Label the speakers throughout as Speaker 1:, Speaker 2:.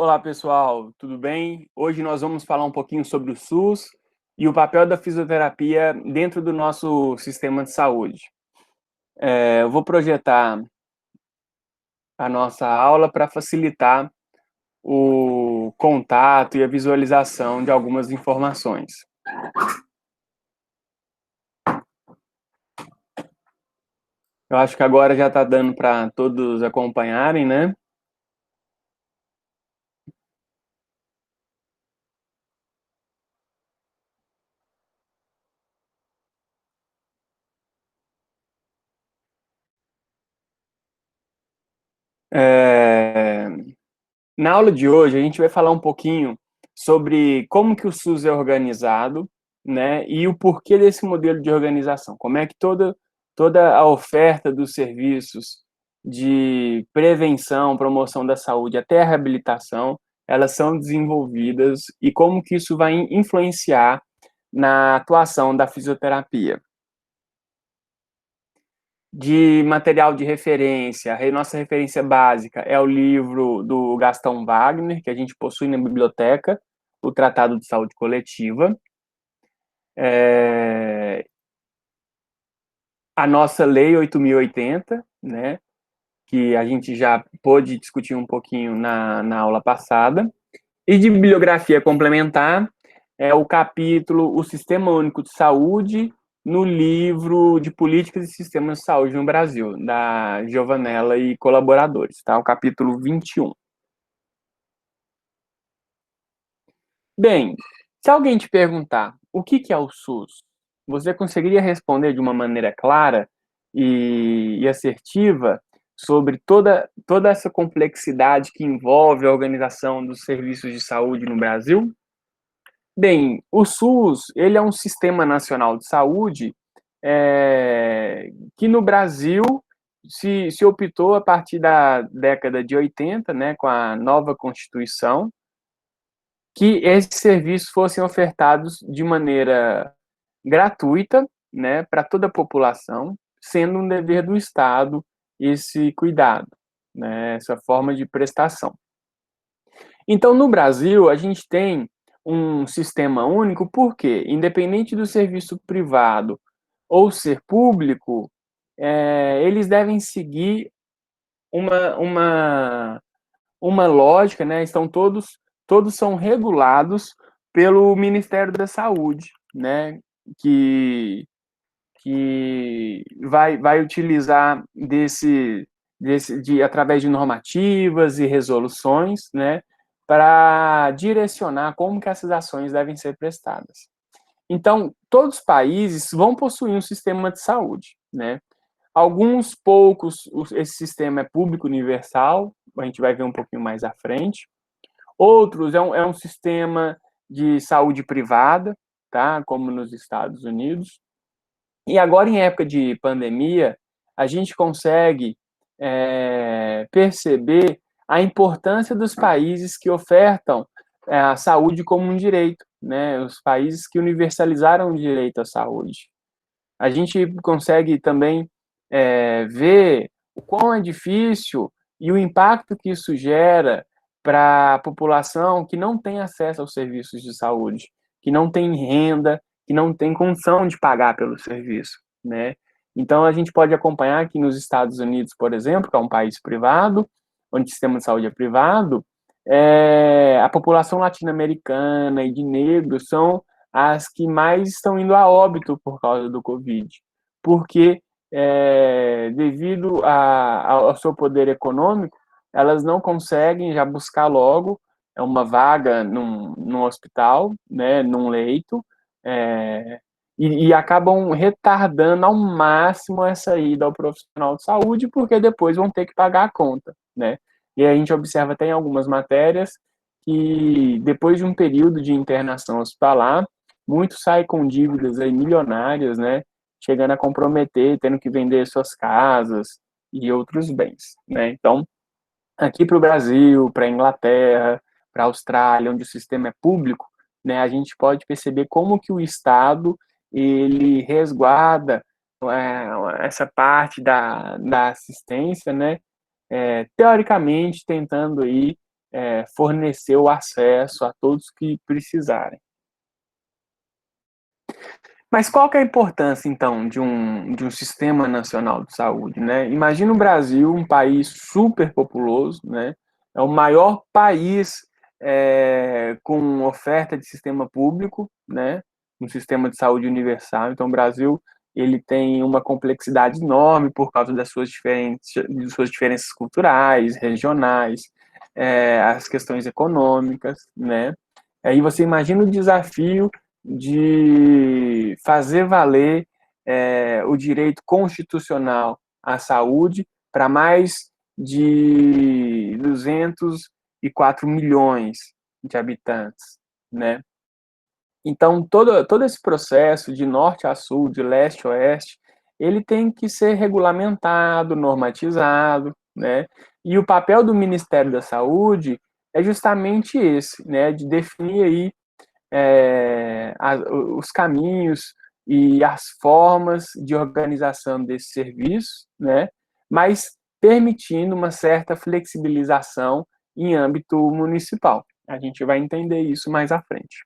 Speaker 1: Olá, pessoal, tudo bem? Hoje nós vamos falar um pouquinho sobre o SUS e o papel da fisioterapia dentro do nosso sistema de saúde. Eu vou projetar a nossa aula para facilitar o contato e a visualização de algumas informações. Eu acho que agora já está dando para todos acompanharem, né? É, Na aula de hoje, a gente vai falar um pouquinho sobre como que o SUS é organizado, né, e o porquê desse modelo de organização. Como é que toda a oferta dos serviços de prevenção, promoção da saúde, até a reabilitação, elas são desenvolvidas e como que isso vai influenciar na atuação da fisioterapia. De material de referência, a nossa referência básica é o livro do Gastão Wagner, que a gente possui na biblioteca, o Tratado de Saúde Coletiva. A nossa Lei 8.080, né, que a gente já pôde discutir um pouquinho na aula passada. E de bibliografia complementar, é o capítulo O Sistema Único de Saúde, no livro de Políticas e Sistemas de Saúde no Brasil, da Giovanella e colaboradores, tá? O capítulo 21. Bem, se alguém te perguntar o que é o SUS, você conseguiria responder de uma maneira clara e assertiva sobre toda essa complexidade que envolve a organização dos serviços de saúde no Brasil? Bem, o SUS, ele é um sistema nacional de saúde que no Brasil se optou a partir da década de 80, né, com a nova Constituição, que esses serviços fossem ofertados de maneira gratuita, né, para toda a população, sendo um dever do Estado esse cuidado, né, essa forma de prestação. Então, no Brasil, a gente tem um sistema único, porque, independente do serviço privado ou ser público, eles devem seguir uma, uma, uma lógica, né? Todos são regulados pelo Ministério da Saúde, né? Que vai utilizar através de normativas e resoluções, né, para direcionar como que essas ações devem ser prestadas. Então, todos os países vão possuir um sistema de saúde, né? Alguns poucos, esse sistema é público universal, a gente vai ver um pouquinho mais à frente. Outros é um sistema de saúde privada, tá? Como nos Estados Unidos. E agora, em época de pandemia, a gente consegue perceber a importância dos países que ofertam a saúde como um direito, né? Os países que universalizaram o direito à saúde. A gente consegue também ver o quão é difícil e o impacto que isso gera para a população que não tem acesso aos serviços de saúde, que não tem renda, que não tem condição de pagar pelo serviço, né? Então, a gente pode acompanhar que nos Estados Unidos, por exemplo, que é um país privado, onde o sistema de saúde é privado, a população latino-americana e de negros são as que mais estão indo a óbito por causa do Covid, porque devido ao seu poder econômico, elas não conseguem já buscar logo uma vaga num hospital, né, num leito, e acabam retardando ao máximo essa ida ao profissional de saúde, porque depois vão ter que pagar a conta, né? E a gente observa até em algumas matérias que depois de um período de internação hospitalar, muitos saem com dívidas aí milionárias, né? Chegando a comprometer, tendo que vender suas casas e outros bens, né? Então, aqui para o Brasil, para a Inglaterra, para a Austrália, onde o sistema é público, né, a gente pode perceber como que o Estado ele resguarda essa parte da assistência, né, teoricamente tentando aí fornecer o acesso a todos que precisarem. Mas qual que é a importância, então, de um sistema nacional de saúde, né? Imagina o Brasil, um país super populoso, né? É o maior país com oferta de sistema público, né? Um sistema de saúde universal. Então, o Brasil ele tem uma complexidade enorme por causa de suas diferenças culturais, regionais, as questões econômicas, né? Aí você imagina o desafio de fazer valer o direito constitucional à saúde para mais de 204 milhões de habitantes, né? Então, todo esse processo de norte a sul, de leste a oeste, ele tem que ser regulamentado, normatizado, né? E o papel do Ministério da Saúde é justamente esse, né? De definir aí os caminhos e as formas de organização desse serviço, né? Mas permitindo uma certa flexibilização em âmbito municipal. A gente vai entender isso mais à frente.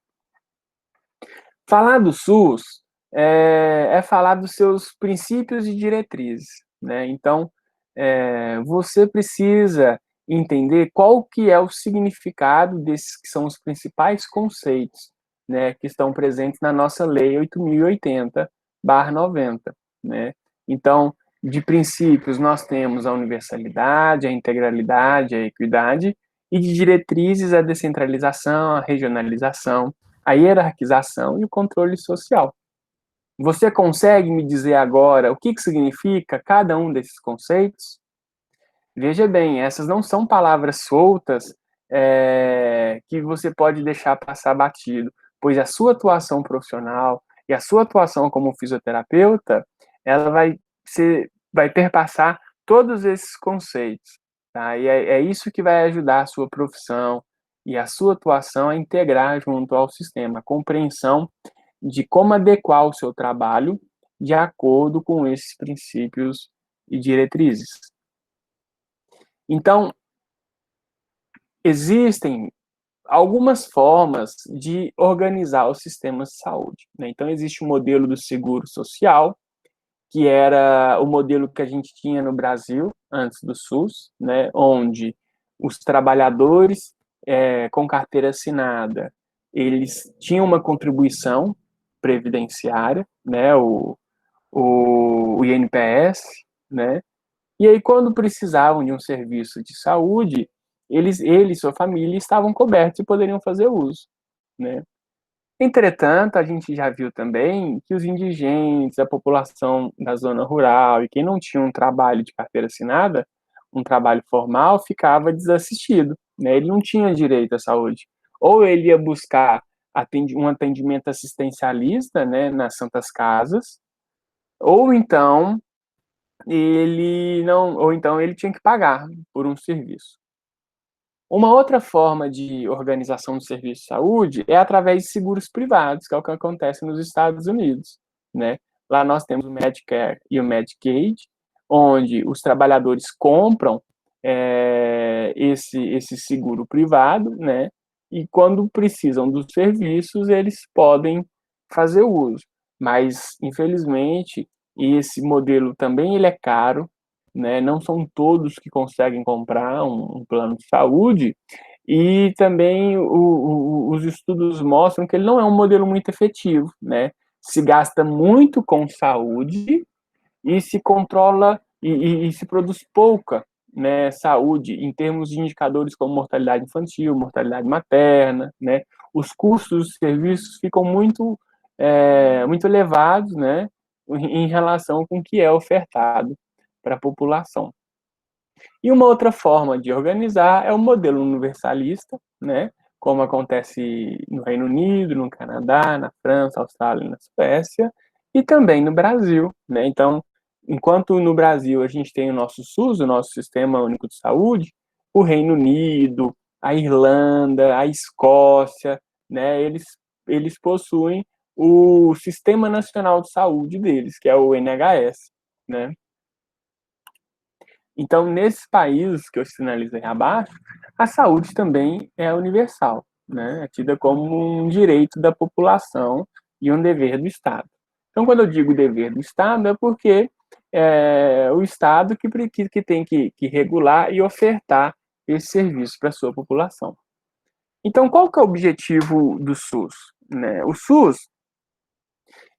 Speaker 1: Falar do SUS é falar dos seus princípios e diretrizes, né? Então, você precisa entender qual que é o significado desses que são os principais conceitos, né, que estão presentes na nossa Lei 8.080/90, né? Então, de princípios, nós temos a universalidade, a integralidade, a equidade, e de diretrizes, a descentralização, a regionalização, a hierarquização e o controle social. Você consegue me dizer agora o que significa cada um desses conceitos? Veja bem, essas não são palavras soltas que você pode deixar passar batido, pois a sua atuação profissional e a sua atuação como fisioterapeuta, ela vai perpassar todos esses conceitos, tá? E é isso que vai ajudar a sua profissão e a sua atuação a integrar junto ao sistema, a compreensão de como adequar o seu trabalho de acordo com esses princípios e diretrizes. Então, existem algumas formas de organizar os sistemas de saúde, né? Então, existe o modelo do seguro social, que era o modelo que a gente tinha no Brasil antes do SUS, né? Onde os trabalhadores com carteira assinada, eles tinham uma contribuição previdenciária, né? O INPS, né? E aí, quando precisavam de um serviço de saúde, eles e sua família estavam cobertos e poderiam fazer uso, né? Entretanto, a gente já viu também que os indigentes, a população da zona rural e quem não tinha um trabalho de carteira assinada, um trabalho formal, ficava desassistido, né? Ele não tinha direito à saúde. Ou ele ia buscar um atendimento assistencialista, né, nas santas casas, ou então ele tinha que pagar por um serviço. Uma outra forma de organização do serviço de saúde é através de seguros privados, que é o que acontece nos Estados Unidos, né? Lá nós temos o Medicare e o Medicaid, onde os trabalhadores compram esse seguro privado, né? E quando precisam dos serviços, eles podem fazer uso. Mas, infelizmente, esse modelo também ele é caro, né? Não são todos que conseguem comprar um plano de saúde, e também os estudos mostram que ele não é um modelo muito efetivo, né? Se gasta muito com saúde e se controla e se produz pouca, né, saúde em termos de indicadores como mortalidade infantil, mortalidade materna, né? Os custos dos serviços ficam muito elevados, né, em relação com o que é ofertado para a população. E uma outra forma de organizar é o modelo universalista, né, como acontece no Reino Unido, no Canadá, na França, Austrália, na Suécia, e também no Brasil, né? Então, enquanto no Brasil a gente tem o nosso SUS, o nosso Sistema Único de Saúde, o Reino Unido, a Irlanda, a Escócia, né, eles possuem o Sistema Nacional de Saúde deles, que é o NHS, né? Então, nesses países que eu sinalizei abaixo, a saúde também é universal, né? É tida como um direito da população e um dever do Estado. Então, quando eu digo dever do Estado, é porque é o Estado que tem que regular e ofertar esse serviço para a sua população. Então, qual que é o objetivo do SUS? Né? O SUS,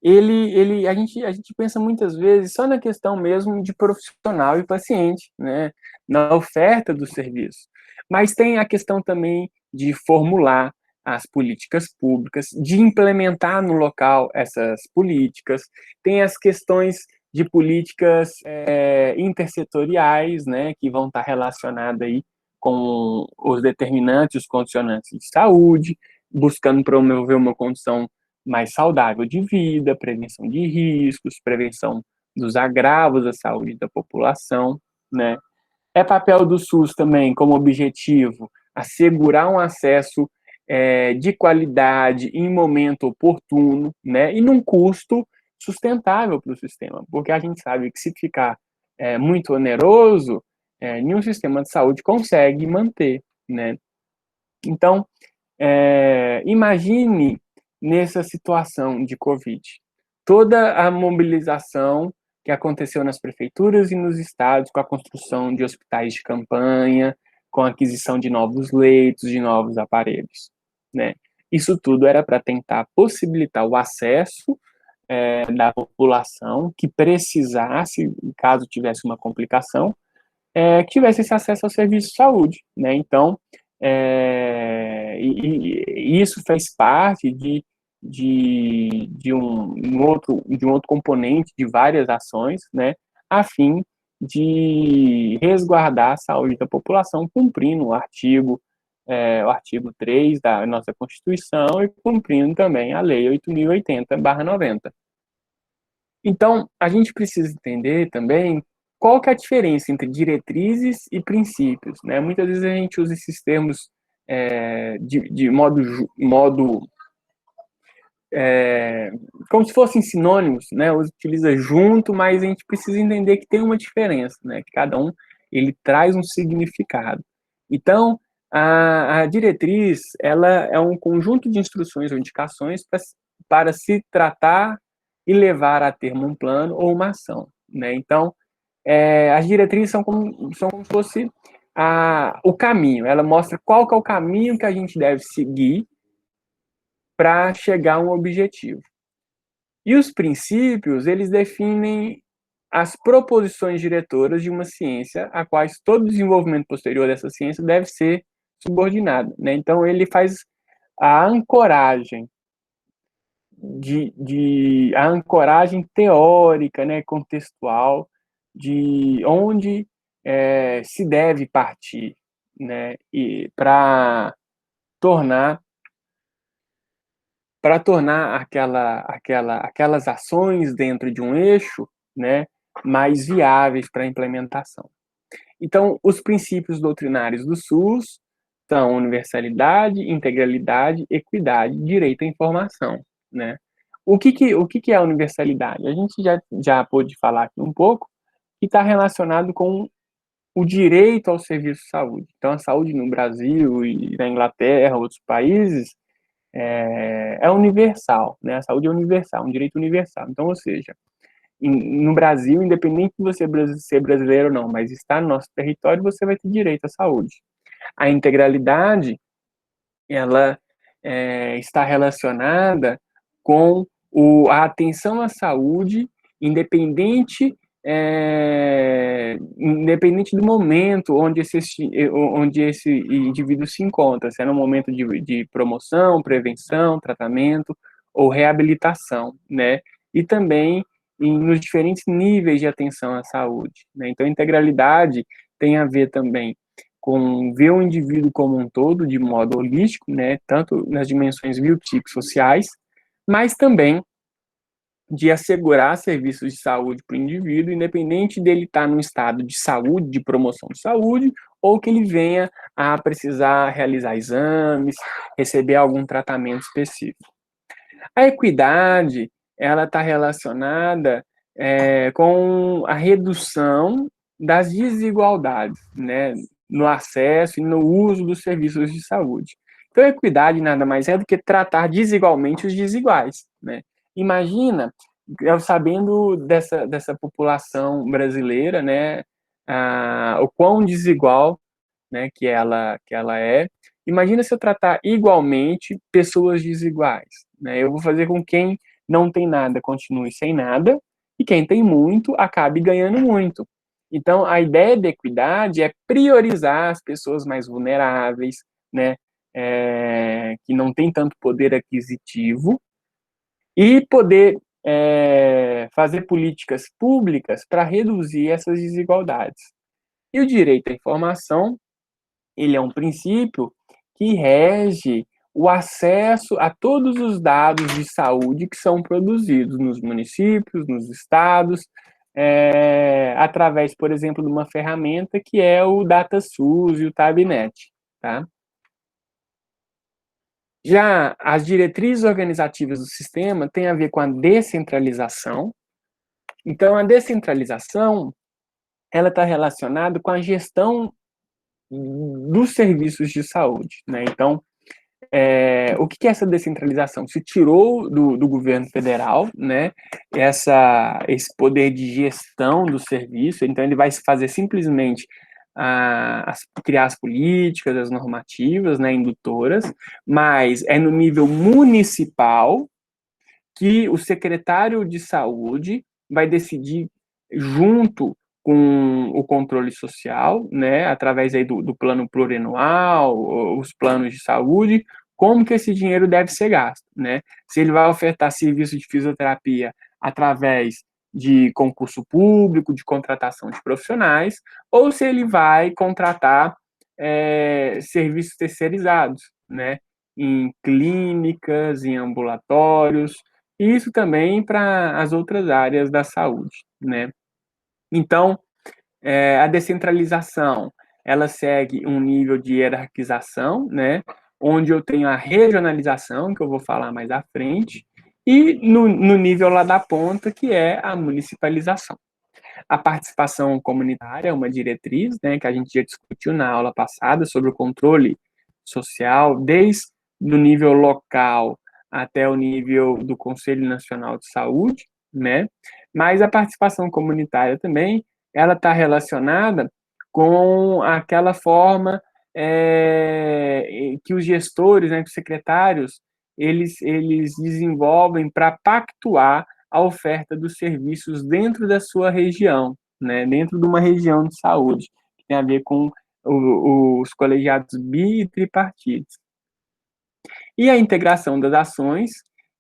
Speaker 1: a gente pensa muitas vezes só na questão mesmo de profissional e paciente, né? Na oferta do serviço. Mas tem a questão também de formular as políticas públicas, de implementar no local essas políticas, tem as questões de políticas intersetoriais, né, que vão estar relacionadas aí com os determinantes, os condicionantes de saúde, buscando promover uma condição mais saudável de vida, prevenção de riscos, prevenção dos agravos à saúde da população, né? É papel do SUS também, como objetivo, assegurar um acesso de qualidade em momento oportuno, né? E num custo sustentável para o sistema, porque a gente sabe que se ficar muito oneroso, nenhum sistema de saúde consegue manter, né? Então, imagine nessa situação de Covid, toda a mobilização que aconteceu nas prefeituras e nos estados com a construção de hospitais de campanha, com a aquisição de novos leitos, de novos aparelhos, né? Isso tudo era para tentar possibilitar o acesso da população que precisasse, caso tivesse uma complicação, que tivesse esse acesso ao serviço de saúde, né? Então, e isso fez parte de um outro componente de várias ações, né, a fim de resguardar a saúde da população, cumprindo o artigo 3 da nossa Constituição e cumprindo também a Lei 8.080/90. Então, a gente precisa entender também qual que é a diferença entre diretrizes e princípios, né? Muitas vezes a gente usa esses termos de modo como se fossem sinônimos, né? Utiliza junto, mas a gente precisa entender que tem uma diferença, né? Que cada um ele traz um significado. Então, a diretriz ela é um conjunto de instruções ou indicações para se tratar e levar a termo um plano ou uma ação, né? Então, as diretrizes são como se fosse o caminho. Ela mostra qual que é o caminho que a gente deve seguir para chegar a um objetivo. E os princípios, eles definem as proposições diretoras de uma ciência, a quais todo desenvolvimento posterior dessa ciência deve ser subordinado, né? Então, ele faz a ancoragem a ancoragem teórica, né, contextual, de onde se deve partir, né, e tornar tornar aquelas ações dentro de um eixo, né, mais viáveis para a implementação. Então, os princípios doutrinários do SUS são universalidade, integralidade, equidade, direito à informação, né? O que é a universalidade? A gente já pôde falar aqui um pouco, que está relacionado com o direito ao serviço de saúde. Então, a saúde no Brasil e na Inglaterra, outros países, é universal, né? A saúde é universal, um direito universal. Então, ou seja, no Brasil, independente de você ser brasileiro ou não, mas está no nosso território, você vai ter direito à saúde. A integralidade, ela está relacionada com a atenção à saúde, independente do momento onde esse indivíduo se encontra, se é no momento de promoção, prevenção, tratamento ou reabilitação, né? E também nos diferentes níveis de atenção à saúde, né? Então, a integralidade tem a ver também com ver o indivíduo como um todo, de modo holístico, né? Tanto nas dimensões biopsicossociais, mas também de assegurar serviços de saúde para o indivíduo, independente dele estar num estado de saúde, de promoção de saúde, ou que ele venha a precisar realizar exames, receber algum tratamento específico. A equidade, ela está relacionada com a redução das desigualdades, né, no acesso e no uso dos serviços de saúde. Então, a equidade nada mais é do que tratar desigualmente os desiguais, né? Imagina, eu sabendo dessa população brasileira, né, o quão desigual, né, que ela é. Imagina se eu tratar igualmente pessoas desiguais, né? Eu vou fazer com que quem não tem nada continue sem nada e quem tem muito acabe ganhando muito. Então, a ideia de equidade é priorizar as pessoas mais vulneráveis, né, que não têm tanto poder aquisitivo, e poder fazer políticas públicas para reduzir essas desigualdades. E o direito à informação, ele é um princípio que rege o acesso a todos os dados de saúde que são produzidos nos municípios, nos estados, através, por exemplo, de uma ferramenta que é o DataSUS e o TabNet, tá? Já as diretrizes organizativas do sistema têm a ver com a descentralização. Então, a descentralização, ela está relacionada com a gestão dos serviços de saúde, né? Então, o que é essa descentralização? Se tirou do governo federal, né, esse poder de gestão do serviço, então ele vai fazer simplesmente criar as políticas, as normativas, né, indutoras, mas é no nível municipal que o secretário de saúde vai decidir junto com o controle social, né, através aí do plano plurianual, os planos de saúde, como que esse dinheiro deve ser gasto, né? Se ele vai ofertar serviço de fisioterapia através de concurso público, de contratação de profissionais, ou se ele vai contratar serviços terceirizados, né? Em clínicas, em ambulatórios, e isso também para as outras áreas da saúde, né? Então, a descentralização, ela segue um nível de hierarquização, né? Onde eu tenho a regionalização, que eu vou falar mais à frente, e no nível lá da ponta, que é a municipalização. A participação comunitária é uma diretriz, né, que a gente já discutiu na aula passada sobre o controle social, desde o nível local até o nível do Conselho Nacional de Saúde, né? Mas a participação comunitária também, ela está relacionada com aquela forma que os gestores, né, que os secretários, eles desenvolvem para pactuar a oferta dos serviços dentro da sua região, né, dentro de uma região de saúde, que tem a ver com os colegiados bi e tripartites. E a integração das ações,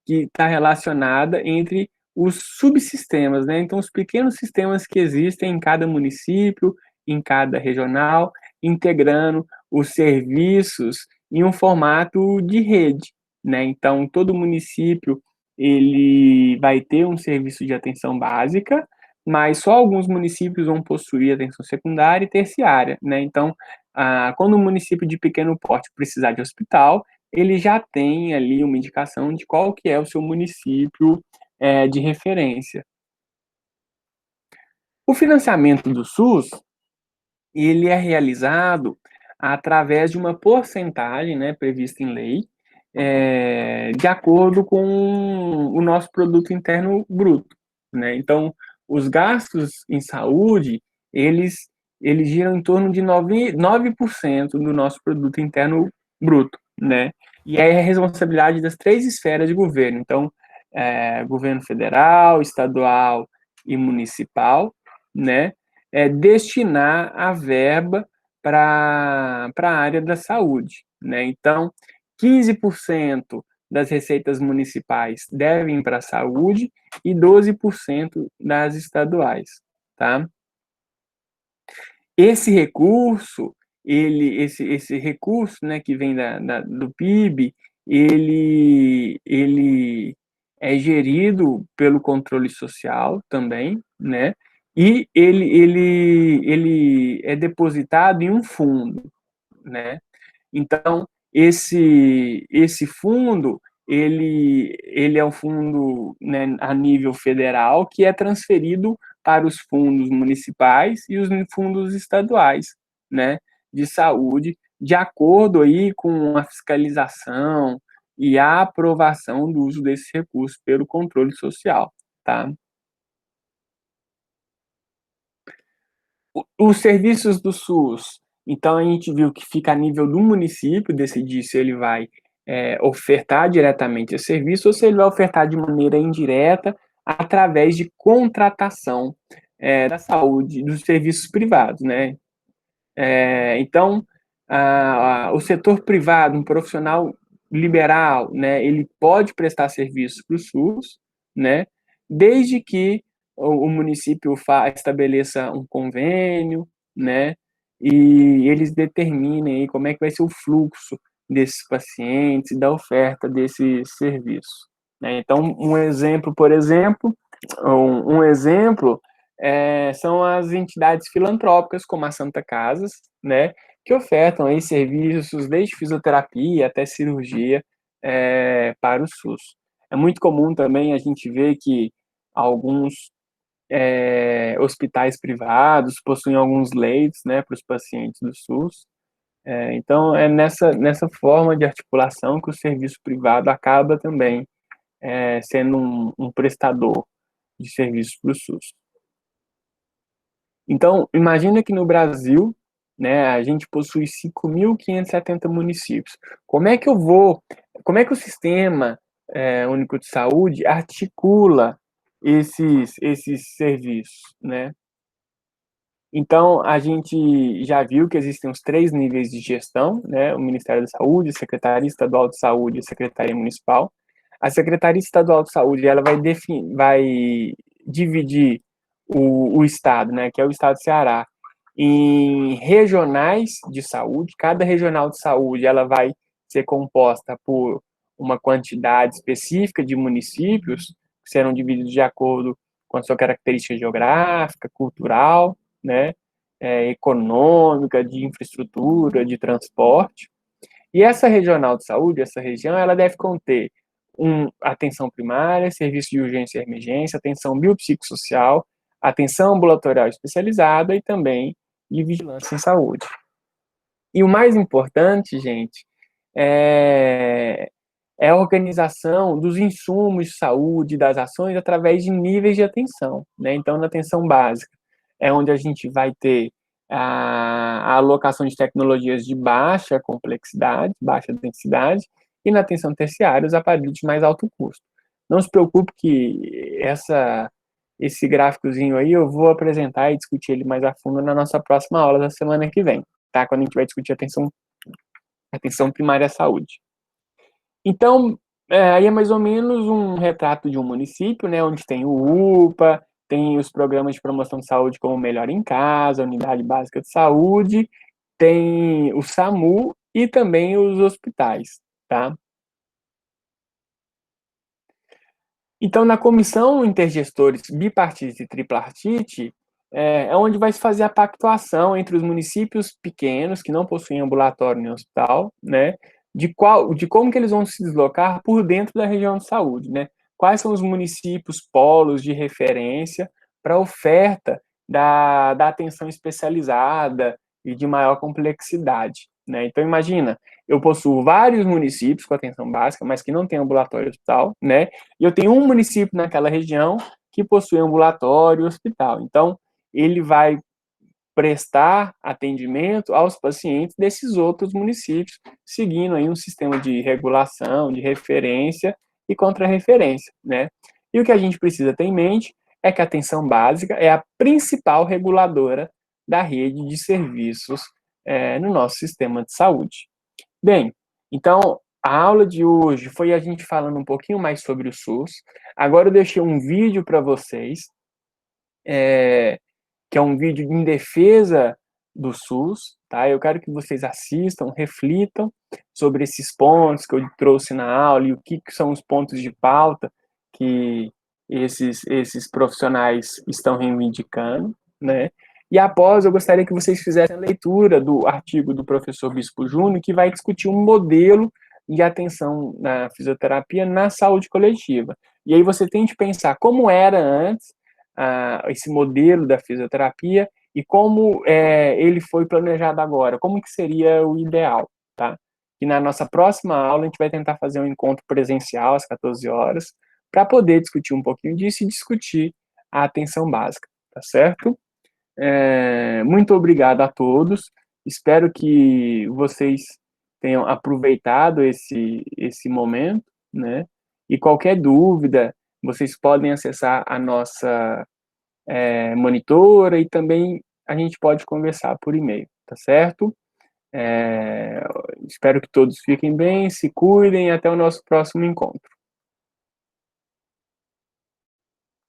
Speaker 1: que está relacionada entre os subsistemas, né? Então, os pequenos sistemas que existem em cada município, em cada regional, integrando os serviços em um formato de rede, né? Então, todo município ele vai ter um serviço de atenção básica, mas só alguns municípios vão possuir atenção secundária e terciária, né? Então, quando um município de pequeno porte precisar de hospital, ele já tem ali uma indicação de qual que é o seu município de referência. O financiamento do SUS, ele é realizado através de uma porcentagem, né, prevista em lei, de acordo com o nosso produto interno bruto, né? Então, os gastos em saúde, eles giram em torno de 9% do nosso produto interno bruto, né? E é a responsabilidade das três esferas de governo. Então, governo federal, estadual e municipal, né? Destinar a verba para a área da saúde, né? Então, 15% das receitas municipais devem para a saúde e 12% das estaduais, tá? Esse recurso, esse recurso, né, que vem do PIB, ele é gerido pelo controle social também, né? E ele é depositado em um fundo, né? Então, esse fundo, ele é um fundo, né, a nível federal que é transferido para os fundos municipais e os fundos estaduais, né, de saúde, de acordo aí com a fiscalização e a aprovação do uso desses recursos pelo controle social, tá? Os serviços do SUS, então a gente viu que fica a nível do município decidir se ele vai ofertar diretamente esse serviço ou se ele vai ofertar de maneira indireta através de contratação da saúde, dos serviços privados, né? Então, o setor privado, um profissional liberal, né, ele pode prestar serviço para o SUS, né, desde que o município estabeleça um convênio, né, e eles determinem aí como é que vai ser o fluxo desses pacientes e da oferta desse serviço, né. Então, um exemplo, por exemplo, são as entidades filantrópicas, como a Santa Casas, né, que ofertam aí serviços desde fisioterapia até cirurgia para o SUS. É muito comum também a gente ver que alguns hospitais privados possuem alguns leitos, né, para os pacientes do SUS. Então, é nessa forma de articulação que o serviço privado acaba também sendo um prestador de serviços para o SUS. Então, imagina que no Brasil, né, a gente possui 5.570 municípios. Como é que o Sistema Único de Saúde articula esses serviços, né? Então, a gente já viu que existem os 3 níveis de gestão, né? O Ministério da Saúde, a Secretaria Estadual de Saúde e a Secretaria Municipal. A Secretaria Estadual de Saúde, ela vai dividir o estado, né, que é o estado do Ceará, em regionais de saúde. Cada regional de saúde, ela vai ser composta por uma quantidade específica de municípios, que serão divididos de acordo com a sua característica geográfica, cultural, né, econômica, de infraestrutura, de transporte. E essa regional de saúde, essa região, ela deve conter atenção primária, serviço de urgência e emergência, atenção biopsicossocial, atenção ambulatorial especializada e também de vigilância em saúde. E o mais importante, gente, é a organização dos insumos de saúde, das ações, através de níveis de atenção, né? Então, na atenção básica, é onde a gente vai ter a alocação de tecnologias de baixa complexidade, baixa densidade, e na atenção terciária, os aparelhos de mais alto custo. Não se preocupe que esse gráficozinho aí eu vou apresentar e discutir ele mais a fundo na nossa próxima aula da semana que vem, tá? Quando a gente vai discutir atenção primária à saúde. Então, aí é mais ou menos um retrato de um município, né, onde tem o UPA, tem os programas de promoção de saúde como Melhor em Casa, Unidade Básica de Saúde, tem o SAMU e também os hospitais, tá? Então, na comissão intergestores bipartite e tripartite, é onde vai se fazer a pactuação entre os municípios pequenos, que não possuem ambulatório nem hospital, né, de como que eles vão se deslocar por dentro da região de saúde, né? Quais são os municípios polos de referência para oferta da atenção especializada e de maior complexidade, né? Então, imagina, eu possuo vários municípios com atenção básica, mas que não tem ambulatório e hospital, né? E eu tenho um município naquela região que possui ambulatório e hospital. Então, ele vai prestar atendimento aos pacientes desses outros municípios, seguindo aí um sistema de regulação, de referência e contrarreferência, né? E o que a gente precisa ter em mente é que a atenção básica é a principal reguladora da rede de serviços no nosso sistema de saúde. Bem, então a aula de hoje foi a gente falando um pouquinho mais sobre o SUS. Agora eu deixei um vídeo para vocês, que é um vídeo em defesa do SUS, tá? Eu quero que vocês assistam, reflitam sobre esses pontos que eu trouxe na aula e o que são os pontos de pauta que esses profissionais estão reivindicando, né? E após, eu gostaria que vocês fizessem a leitura do artigo do professor Bispo Júnior, que vai discutir um modelo de atenção na fisioterapia na saúde coletiva. E aí você tem de pensar como era antes, esse modelo da fisioterapia e como ele foi planejado agora, como que seria o ideal, tá? E na nossa próxima aula a gente vai tentar fazer um encontro presencial às 14 horas para poder discutir um pouquinho disso e discutir a atenção básica, tá certo? Muito obrigado a todos, espero que vocês tenham aproveitado esse momento, né? E qualquer dúvida, vocês podem acessar a nossa monitora e também a gente pode conversar por e-mail, tá certo? Espero que todos fiquem bem, se cuidem e até o nosso próximo encontro.